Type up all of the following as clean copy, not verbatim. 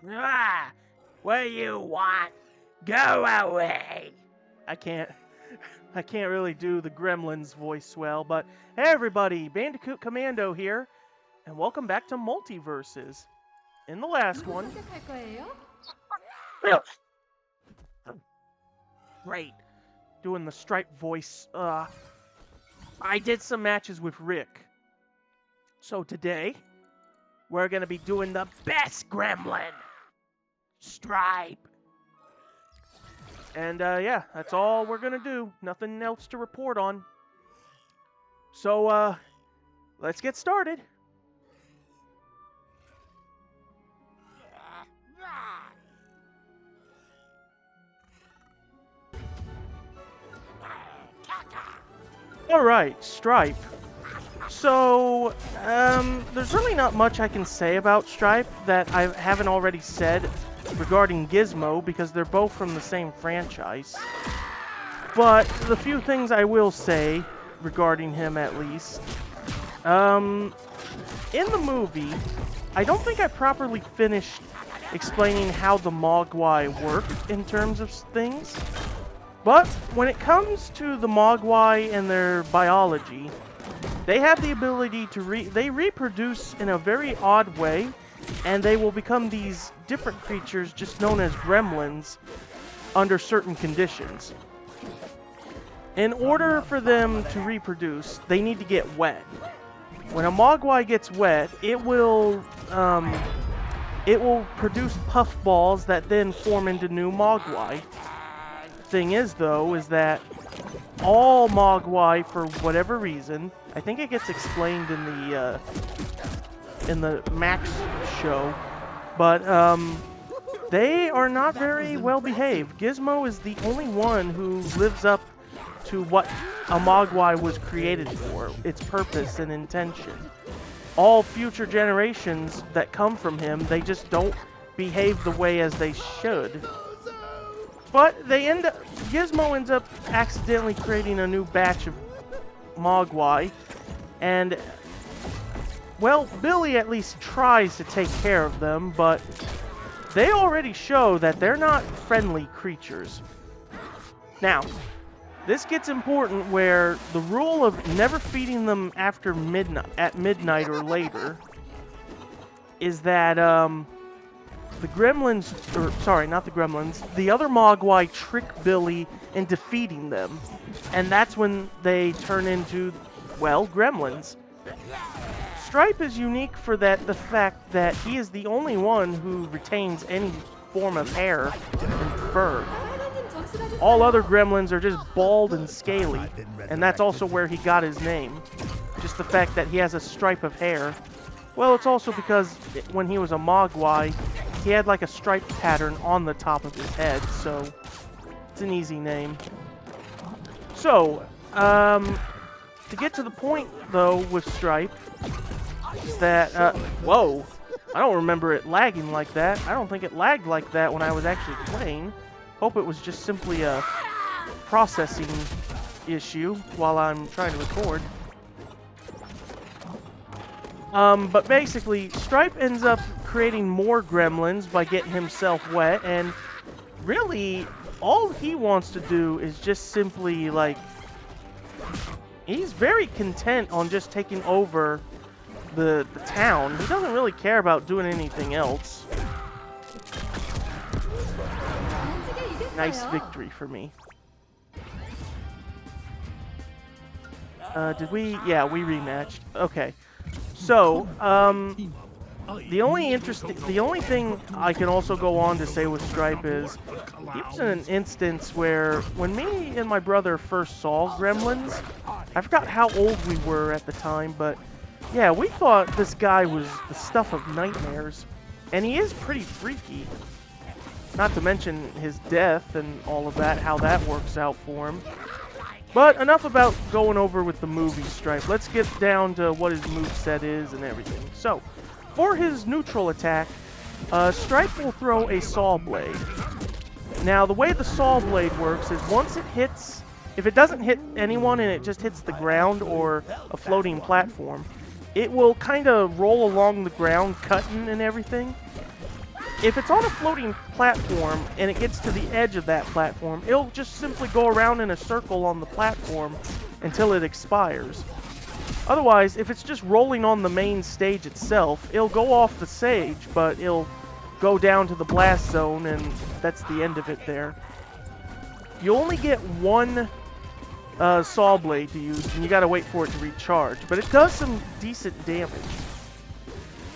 Ah, what do you want? Go away. I can't really do the Gremlins voice well, but hey everybody, Bandicoot Commando here, and welcome back to Multiverses. In the last one, great, doing the Stripe voice. I did some matches with Rick, so today we're gonna be doing the best Gremlin, Stripe. And yeah, that's all we're gonna do. Nothing else to report on. So let's get started. Alright, Stripe. So, there's really not much I can say about Stripe that I haven't already said regarding Gizmo, because they're both from the same franchise. But the few things I will say regarding him, at least, in the movie, I don't think I properly finished explaining how the Mogwai work in terms of things. But when it comes to the Mogwai and their biology, they have the ability to reproduce in a very odd way, and they will become these different creatures just known as gremlins under certain conditions. In order for them to reproduce, they need to get wet. When a Mogwai gets wet, it will produce puffballs that then form into new Mogwai. Thing is, though, is that all Mogwai, for whatever reason, I think it gets explained in the Max show, but they are not very well behaved. Gizmo is the only one who lives up to what a Mogwai was created for, its purpose and intention. All future generations that come from him, they just don't behave the way as they should. But Gizmo ends up accidentally creating a new batch of Mogwai, and, well, Billy at least tries to take care of them, but they already show that they're not friendly creatures. Now, this gets important where the rule of never feeding them after midnight or later is that, the gremlins, or sorry, not the gremlins, the other Mogwai trick Billy into feeding them. And that's when they turn into, well, gremlins. Stripe is unique for the fact that he is the only one who retains any form of hair and fur. All other gremlins are just bald and scaly, and that's also where he got his name. Just the fact that he has a stripe of hair. Well, it's also because when he was a Mogwai, he had like a striped pattern on the top of his head, so it's an easy name. So, to get to the point, though, with Stripe, is that, whoa, I don't remember it lagging like that. I don't think it lagged like that when I was actually playing. Hope it was just simply a processing issue while I'm trying to record. But basically, Stripe ends up creating more gremlins by getting himself wet, and really, all he wants to do is just simply, like, he's very content on just taking over the town. He doesn't really care about doing anything else. Nice victory for me. Did we? Yeah, we rematched. Okay. So, the only thing I can also go on to say with Stripe is, he was in an instance where, when me and my brother first saw Gremlins, I forgot how old we were at the time, but yeah, we thought this guy was the stuff of nightmares, and he is pretty freaky. Not to mention his death and all of that, how that works out for him. But enough about going over with the movie Stripe. Let's get down to what his moveset is and everything. So, for his neutral attack, Stripe will throw a saw blade. Now, the way the saw blade works is once it hits, if it doesn't hit anyone and it just hits the ground or a floating platform, it will kind of roll along the ground, cutting and everything. if it's on a floating platform and it gets to the edge of that platform, it'll just simply go around in a circle on the platform until it expires. Otherwise, if it's just rolling on the main stage itself, it'll go off the stage, but it'll go down to the blast zone, and that's the end of it there. You only get one saw blade to use, and you gotta wait for it to recharge, but it does some decent damage.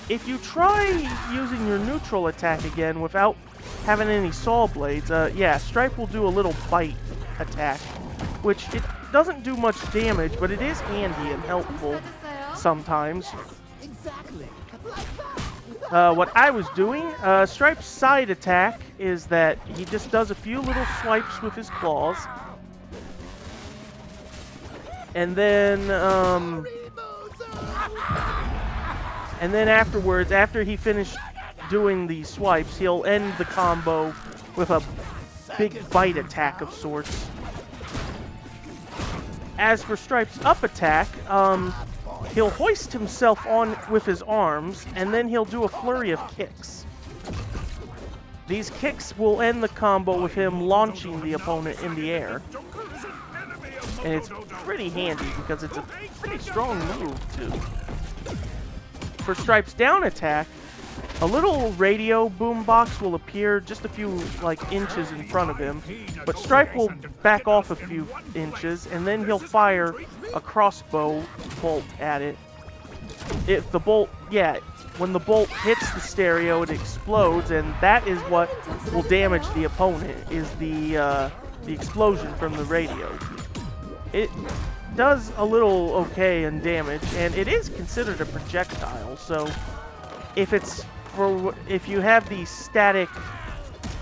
If you try using your neutral attack again without having any saw blades, yeah, Stripe will do a little bite attack, which it doesn't do much damage, but it is handy and helpful sometimes. What I was doing, Stripe's side attack is that he just does a few little swipes with his claws. And then afterwards, after he finished doing the swipes, he'll end the combo with a big bite attack of sorts. As for Stripe's up attack, he'll hoist himself on with his arms, and then he'll do a flurry of kicks. These kicks will end the combo with him launching the opponent in the air. And it's pretty handy because it's a pretty strong move, too. For Stripe's down attack, a little radio boombox will appear just a few inches in front of him, but Stripe will back off a few inches, and then he'll fire a crossbow bolt at it. If the bolt, when the bolt hits the stereo, it explodes, and that is what will damage the opponent, is the explosion from the radio. It does a little okay in damage, and it is considered a projectile, so if you have the static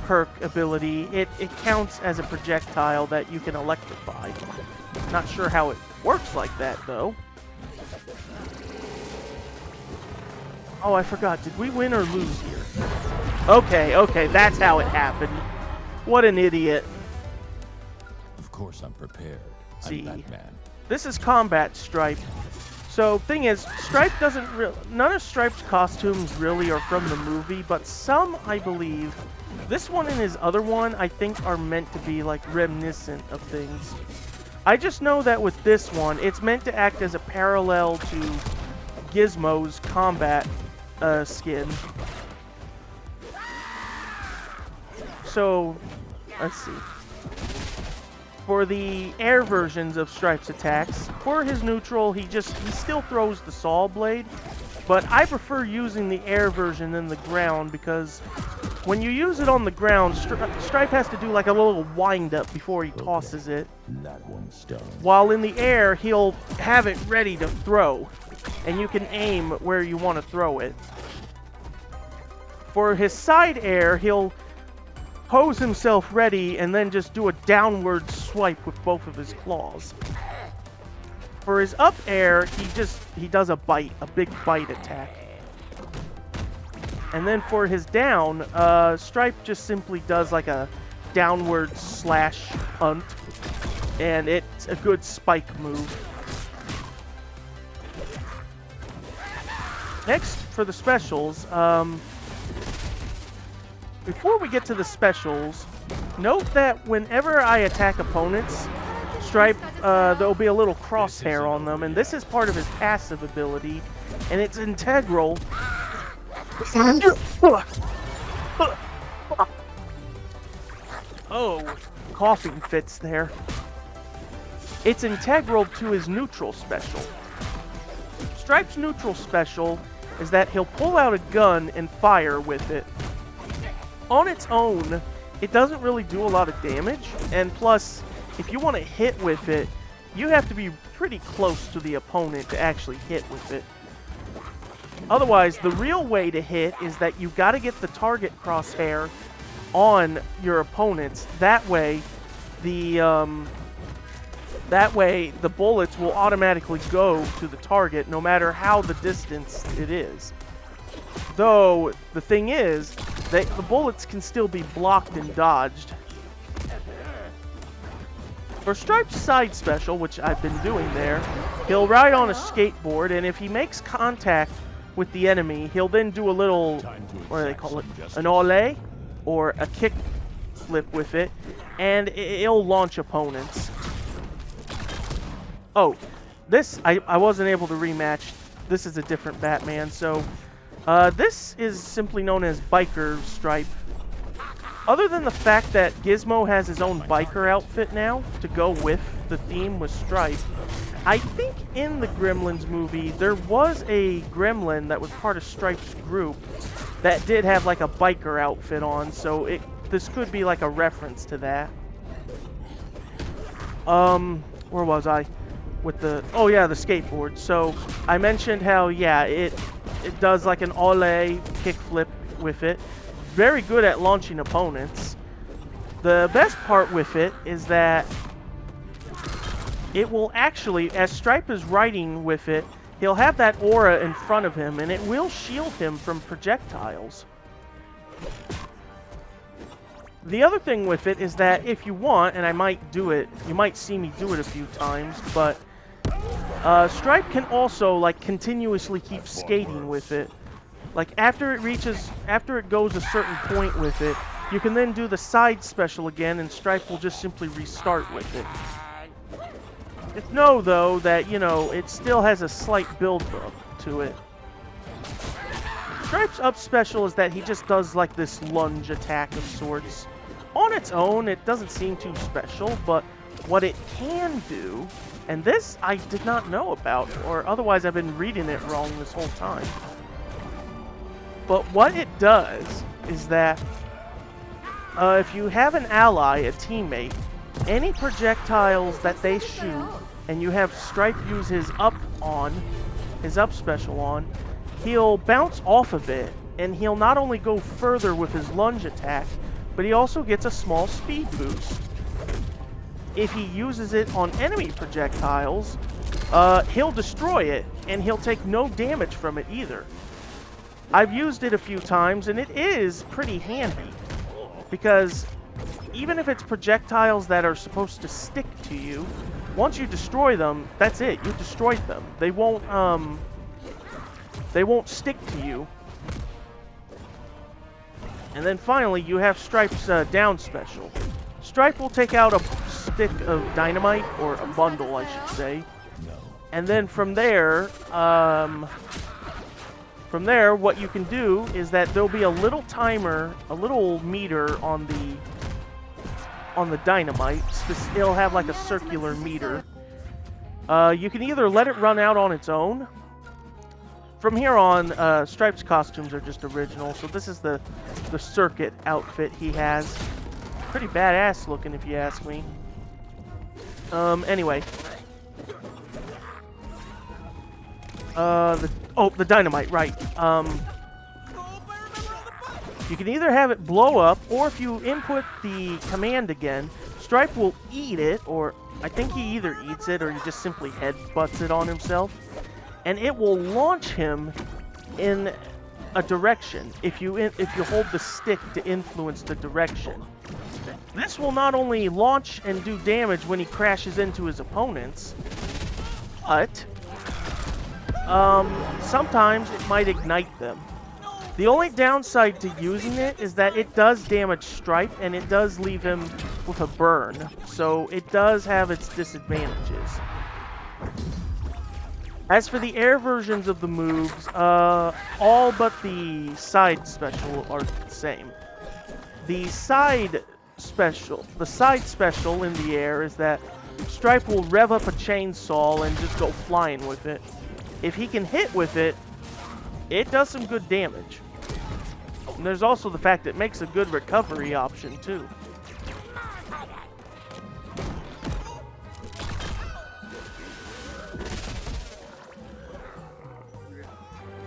perk ability, it counts as a projectile that you can electrify. Not sure how it works like that, though. Oh, I forgot. Did we win or lose here? Okay, that's how it happened. What an idiot. Of course I'm prepared. See, I'm Batman. this is combat Stripe. So, thing is, Stripe doesn't none of Stripe's costumes really are from the movie, but some, I believe, this one and his other one, I think, are meant to be, reminiscent of things. I just know that with this one, it's meant to act as a parallel to Gizmo's combat skin. So, let's see. For the air versions of Stripe's attacks, for his neutral, he still throws the saw blade, but I prefer using the air version than the ground because when you use it on the ground, Stripe has to do a little wind-up before he tosses it. That one's done. While in the air, he'll have it ready to throw, and you can aim where you want to throw it. For his side air, he'll pose himself ready and then just do a downward swipe with both of his claws. For his up air, he does a big bite attack. And then for his down, Stripe just simply does a downward slash punt, and it's a good spike move. Next, for the specials, before we get to the specials, note that whenever I attack opponents, Stripe, there'll be a little crosshair on them, and this is part of his passive ability, and it's integral. Oh, coughing fits there. It's integral to his neutral special. Stripe's neutral special is that he'll pull out a gun and fire with it. On its own, it doesn't really do a lot of damage, and plus, if you want to hit with it, you have to be pretty close to the opponent to actually hit with it. Otherwise, the real way to hit is that you got to get the target crosshair on your opponents. That way, the bullets will automatically go to the target, no matter how the distance it is. Though the thing is, the bullets can still be blocked and dodged. For Stripe's side special, which I've been doing there, he'll ride on a skateboard, and if he makes contact with the enemy, he'll then do a little, what do they call it, an ole, or a kick flip with it, and it'll launch opponents. Oh, this, I wasn't able to rematch. This is a different Batman, so this is simply known as Biker Stripe. Other than the fact that Gizmo has his own biker outfit now to go with the theme with Stripe, I think in the Gremlins movie there was a gremlin that was part of Stripe's group that did have like a biker outfit on, so this could be like a reference to that. Where was I? With the, oh yeah, the skateboard. So I mentioned how, yeah, it does like an ole kickflip with it. Very good at launching opponents. The best part with it is that it will actually, as Stripe is riding with it, he'll have that aura in front of him and it will shield him from projectiles. The other thing with it is that if you want, and I might do it, you might see me do it a few times, but Stripe can also like continuously keep skating with it. Like after it goes a certain point with it, you can then do the side special again and Stripe will just simply restart with it. Just know though that, you know, it still has a slight build up to it. Stripe's up special is that he just does like this lunge attack of sorts. On its own, it doesn't seem too special, but what it can do, and this I did not know about, or otherwise I've been reading it wrong this whole time. But what it does is that if you have an ally, a teammate, any projectiles that they shoot, and you have Stripe use his up special on, he'll bounce off of it, and he'll not only go further with his lunge attack, but he also gets a small speed boost. If he uses it on enemy projectiles, he'll destroy it, and he'll take no damage from it either. I've used it a few times, and it is pretty handy, because even if it's projectiles that are supposed to stick to you, once you destroy them, that's it. You destroyed them. They won't stick to you. And then finally, you have Stripe's down special. Stripe will take out a stick of dynamite, or a bundle, I should say. And then from there, what you can do is that there'll be a little timer, a little meter on the dynamite. It'll have like a circular meter. You can either let it run out on its own. From here on, Stripe's costumes are just original, so this is the circuit outfit he has. Pretty badass looking, if you ask me. Anyway. The dynamite, right. You can either have it blow up, or if you input the command again, Stripe will eat it, or I think he either eats it or he just simply headbutts it on himself. And it will launch him in a direction if you hold the stick to influence the direction. This will not only launch and do damage when he crashes into his opponents, but sometimes it might ignite them. The only downside to using it is that it does damage Stripe and it does leave him with a burn, so it does have its disadvantages. As for the air versions of the moves, all but the side special are the same. The side special in the air is that Stripe will rev up a chainsaw and just go flying with it. If he can hit with it, it does some good damage. And there's also the fact it makes a good recovery option too.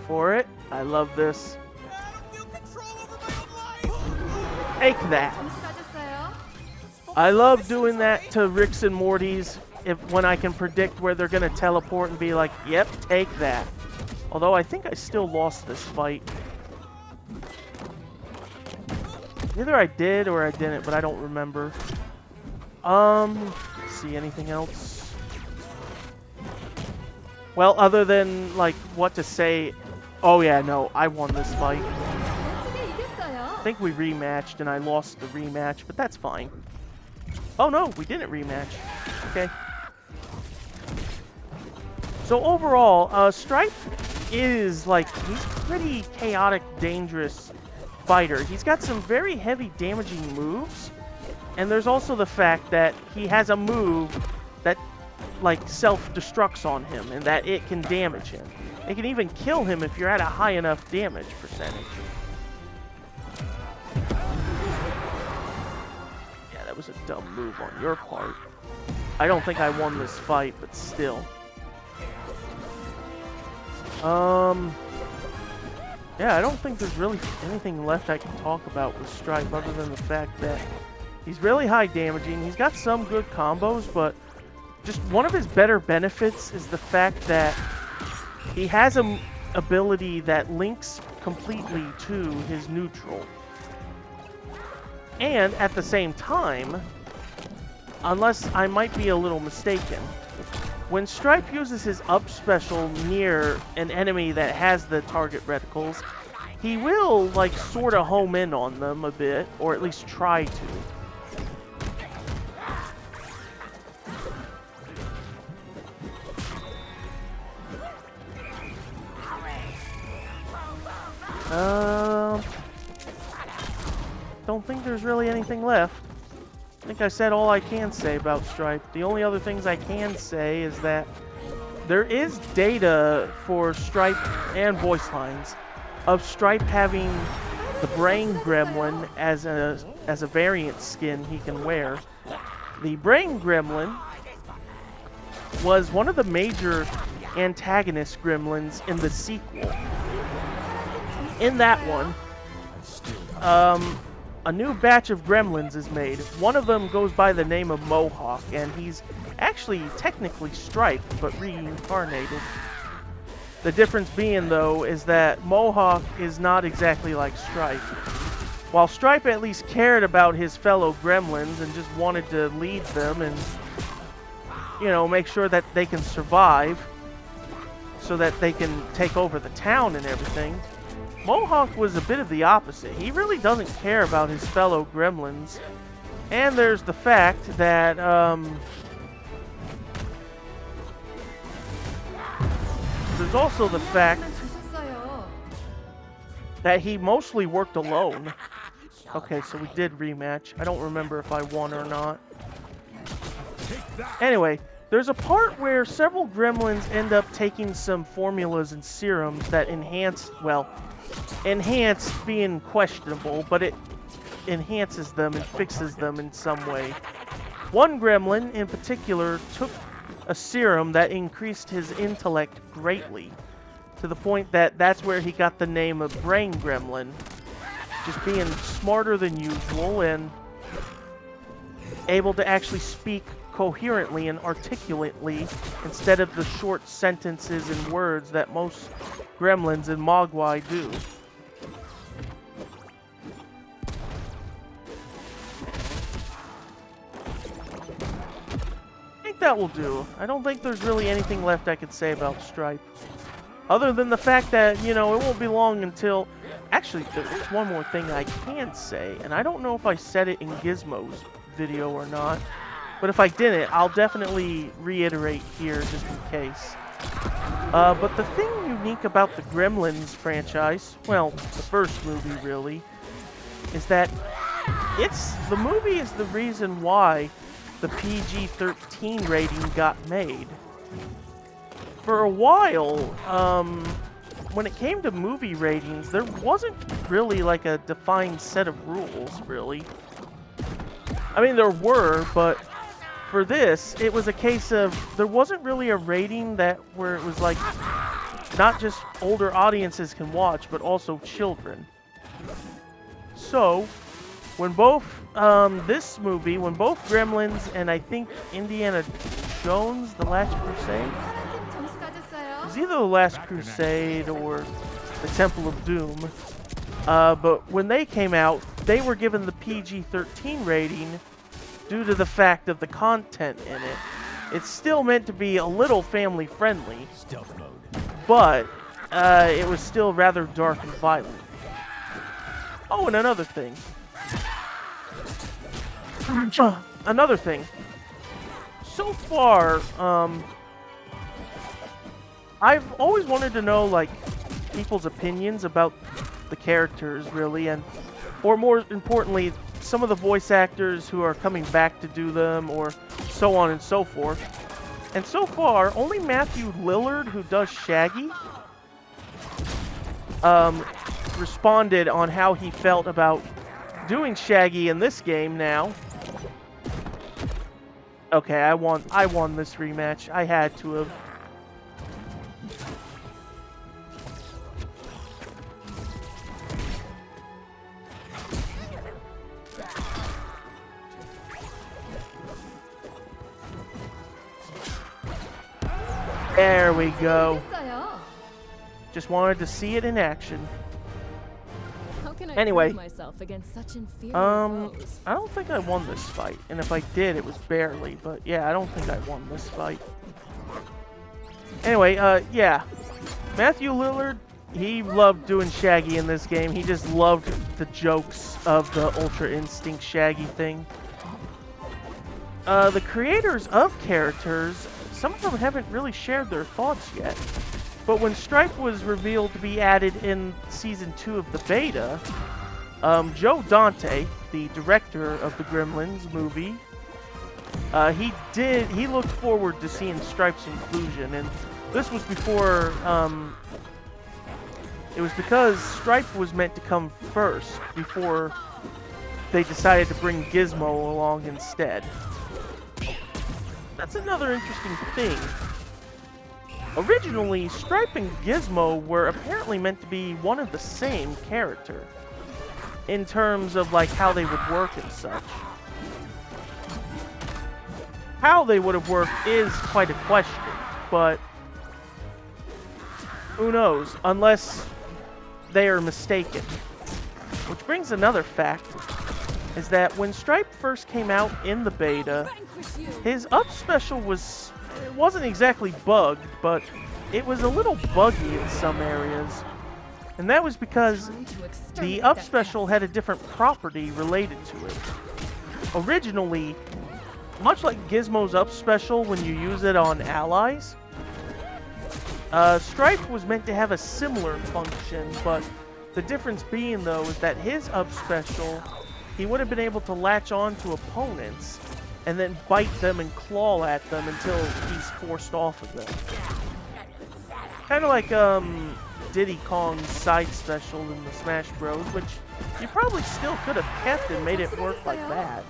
For it, I love this. Take that. I love doing that to Ricks and Mortys when I can predict where they're gonna teleport and be like, yep, take that. Although I think I still lost this fight. Either I did or I didn't, but I don't remember. Let's see, anything else? Well, other than like what to say Oh yeah, no, I won this fight. 멋지게 이겼어요. I think we rematched and I lost the rematch, but that's fine. Oh no, we didn't rematch. Okay. So overall, Stripe is like, he's a pretty chaotic, dangerous fighter. He's got some very heavy damaging moves, and there's also the fact that he has a move that like self-destructs on him and that it can damage him. It can even kill him if you're at a high enough damage percentage. Yeah, that was a dumb move on your part. I don't think I won this fight, but still. Yeah, I don't think there's really anything left I can talk about with Stripe other than the fact that he's really high damaging. He's got some good combos, but just one of his better benefits is the fact that he has an ability that links completely to his neutral. And at the same time, unless I might be a little mistaken, when Stripe uses his up special near an enemy that has the target reticles, he will, like, sort of home in on them a bit, or at least try to. Don't think there's really anything left. I think I said all I can say about Stripe. The only other things I can say is that there is data for Stripe and voice lines of Stripe having the Brain Gremlin as a variant skin he can wear. The Brain Gremlin was one of the major antagonist gremlins in the sequel. In that one, a new batch of gremlins is made. One of them goes by the name of Mohawk, and he's actually technically Stripe, but reincarnated. The difference being, though, is that Mohawk is not exactly like Stripe. While Stripe at least cared about his fellow gremlins and just wanted to lead them and, you know, make sure that they can survive so that they can take over the town and everything, Mohawk was a bit of the opposite. He really doesn't care about his fellow gremlins. And there's the fact that, there's also the fact that he mostly worked alone. Okay, so we did rematch. I don't remember if I won or not. Anyway, there's a part where several gremlins end up taking some formulas and serums that enhance, well, enhance being questionable, but it enhances them and fixes them in some way. One gremlin in particular took a serum that increased his intellect greatly, to the point that that's where he got the name of Brain Gremlin. Just being smarter than usual and able to actually speak coherently and articulately instead of the short sentences and words that most gremlins in Mogwai do. I think that will do. I don't think there's really anything left I could say about Stripe. Other than the fact that, you know, it won't be long until... Actually, there's one more thing I can say, and I don't know if I said it in Gizmo's video or not, but if I didn't, I'll definitely reiterate here just in case. But the thing unique about the Gremlins franchise, well, the first movie really, is that the movie is the reason why the PG-13 rating got made. For a while, when it came to movie ratings, there wasn't really like a defined set of rules, really. I mean, there were, but for this, it was a case of there wasn't really a rating where it was like not just older audiences can watch, but also children. So, when both this movie, when both Gremlins and I think Indiana Jones: The Last Crusade, it was either The Last Crusade or The Temple of Doom, but when they came out, they were given the PG-13 rating due to the fact of the content in it. It's still meant to be a little family friendly, Stealth mode. but it was still rather dark and violent. Oh, and another thing. Another thing. So far, I've always wanted to know, like, people's opinions about the characters, really, or more importantly, some of the voice actors who are coming back to do them, or so on and so forth. And so far, only Matthew Lillard, who does Shaggy, responded on how he felt about doing Shaggy in this game now. Okay, I won this rematch. I had to have. There we go. 이겼어요. Just wanted to see it in action. How can I Anyway, prove myself against such inferior foes? I don't think I won this fight, and if I did, it was barely. But yeah, I don't think I won this fight. Anyway, yeah, Matthew Lillard, he loved doing Shaggy in this game. He just loved the jokes of the Ultra Instinct Shaggy thing. The creators of characters, some of them haven't really shared their thoughts yet. But when Stripe was revealed to be added in Season 2 of the beta, Joe Dante, the director of the Gremlins movie, he looked forward to seeing Stripe's inclusion, and this was before, it was because Stripe was meant to come first, before they decided to bring Gizmo along instead. That's another interesting thing. Originally, Stripe and Gizmo were apparently meant to be one and the same character, in terms of like how they would work and such. How they would have worked is quite a question, but who knows, unless they are mistaken. Which brings another fact, is that when Stripe first came out in the beta, his up special wasn't exactly bugged, but it was a little buggy in some areas. And that was because the up special had a different property related to it. Originally, much like Gizmo's up special when you use it on allies, Stripe was meant to have a similar function, but the difference being, though, is that his up special, he would have been able to latch on to opponents and then bite them and claw at them until he's forced off of them. Kind of like Diddy Kong's side special in the Smash Bros, which you probably still could have kept and made it work like that.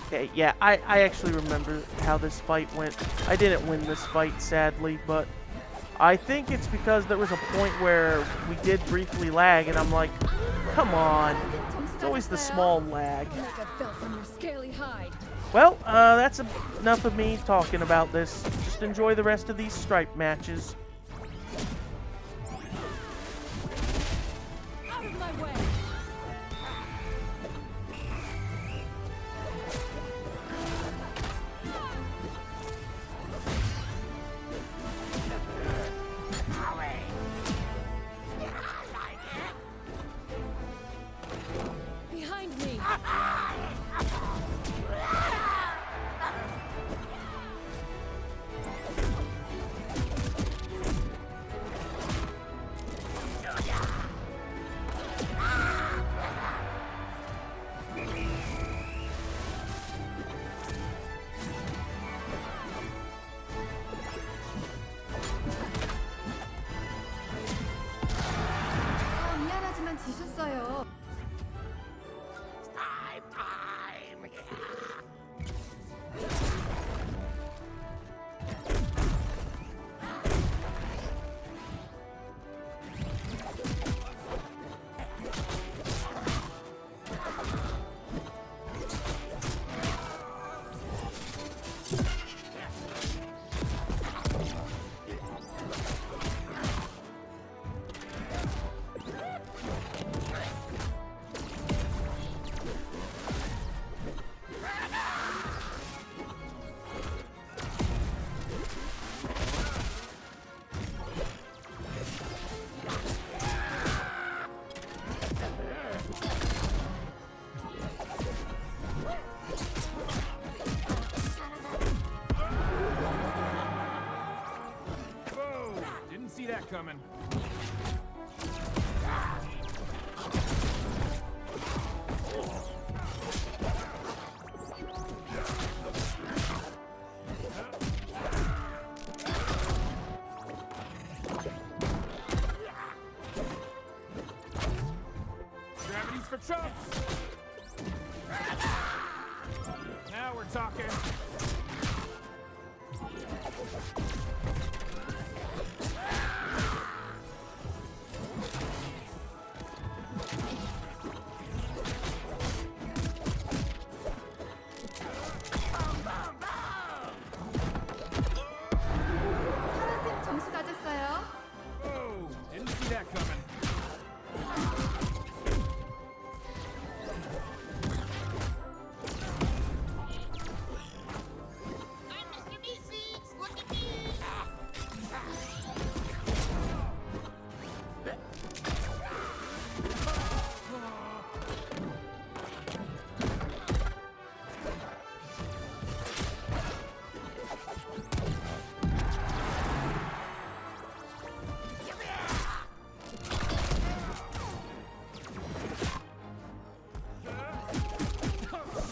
Okay, yeah, I actually remember how this fight went. I didn't win this fight, sadly, but I think it's because there was a point where we did briefly lag, and I'm like, come on. It's always the small lag. Well, that's enough of me talking about this. Just enjoy the rest of these Stripe matches. Out of my way. Behind me. that coming. Gravity's for chumps! Now we're talking. 파란팀 점수 가졌어요. Whoa! Didn't see that coming.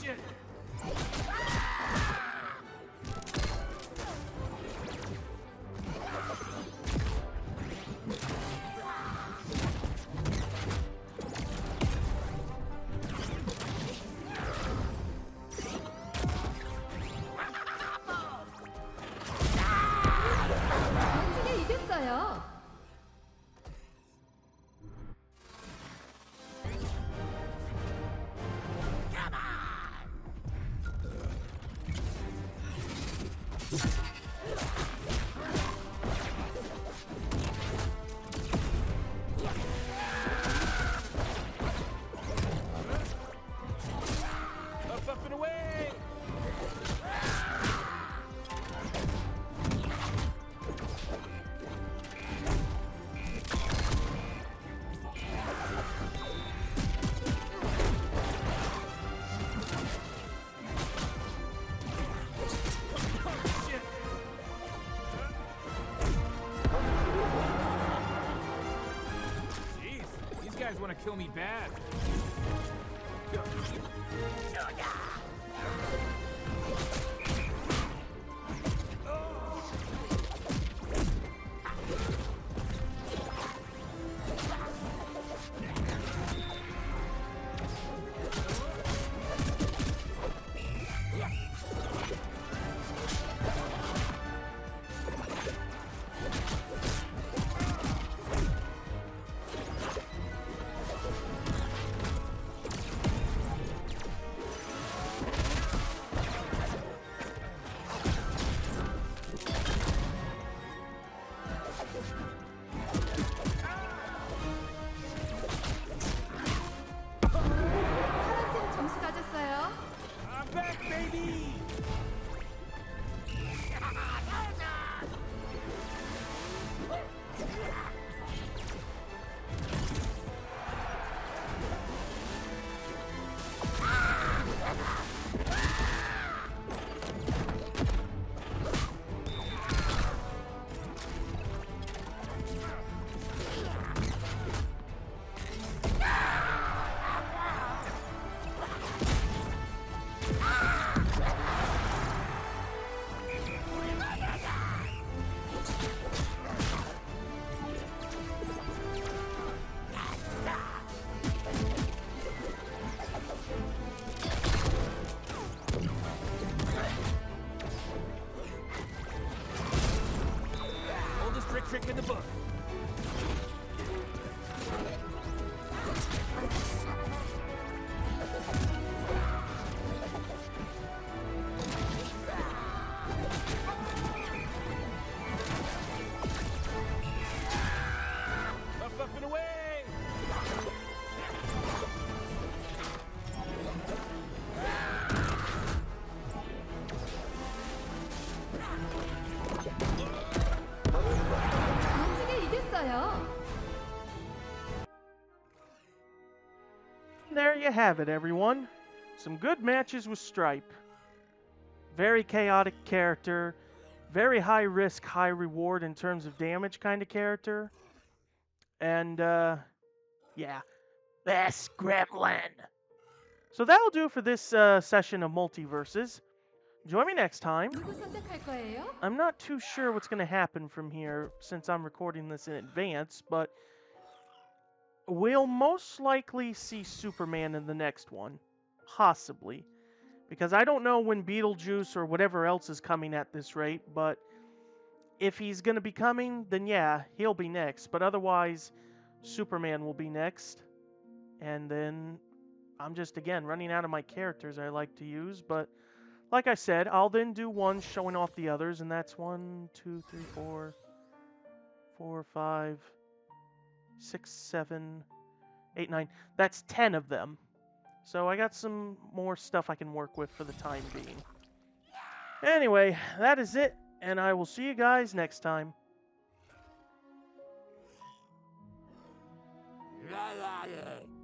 Shit! 멋지게 이겼어요. Up and away! Shit! Jeez, these guys want to kill me bad. 파란팀 점수 가졌어요. I'm back, baby! Oldest trick in the book. Up and away! 멋지게 이겼어요. There you have it, everyone. Some good matches with Stripe. Very chaotic character. very high risk, high reward in terms of damage kind of character. And, yeah. This gremlin. So that'll do for this session of Multiverses. Join me next time. 누구 선택할 거예요? I'm not too sure what's going to happen from here since I'm recording this in advance, but we'll most likely see Superman in the next one. Possibly. Because I don't know when Beetlejuice or whatever else is coming at this rate, but if he's going to be coming, then yeah, he'll be next. But otherwise, Superman will be next. And then I'm just, again, running out of my characters I like to use. But like I said, I'll then do one showing off the others. And that's 1, 2, 3, 4, 4, 5, 6, 7, 8, 9. That's 10 of them. So I got some more stuff I can work with for the time being. Anyway, that is it. And I will see you guys next time. La la la.